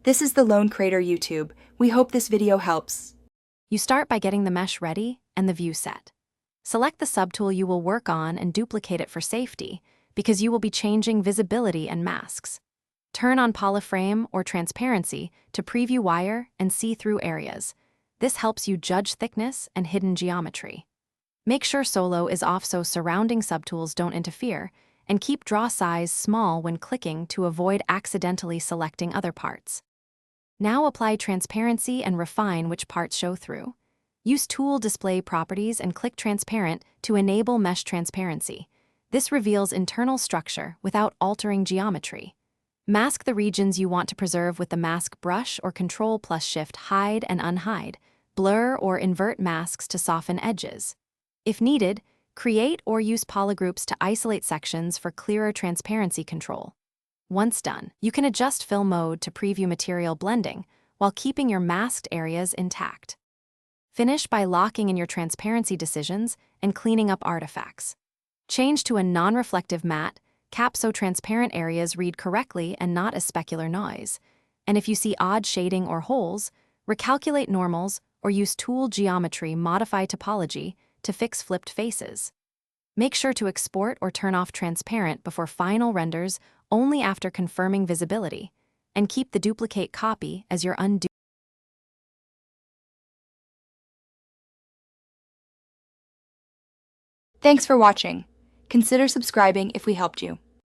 This is the Lone Crater YouTube. We hope this video helps. You start by getting the mesh ready and the view set. Select the subtool you will work on and duplicate it for safety, because you will be changing visibility and masks. Turn on polyframe or transparency to preview wire and see-through areas. This helps you judge thickness and hidden geometry. Make sure solo is off so surrounding subtools don't interfere, and keep draw size small when clicking to avoid accidentally selecting other parts. Now apply transparency and refine which parts show through. Use Tool Display Properties and click Transparent to enable mesh transparency. This reveals internal structure without altering geometry. Mask the regions you want to preserve with the Mask brush or Ctrl+Shift hide and unhide. Blur or invert masks to soften edges. If needed, create or use polygroups to isolate sections for clearer transparency control. Once done, you can adjust fill mode to preview material blending while keeping your masked areas intact. Finish by locking in your transparency decisions and cleaning up artifacts. Change to a non-reflective matte cap so transparent areas read correctly and not as specular noise. And if you see odd shading or holes, recalculate normals or use Tool Geometry Modify Topology to fix flipped faces. Make sure to export or turn off transparent before final renders only after confirming visibility, and keep the duplicate copy as your undo. Thanks for watching. Consider subscribing if we helped you.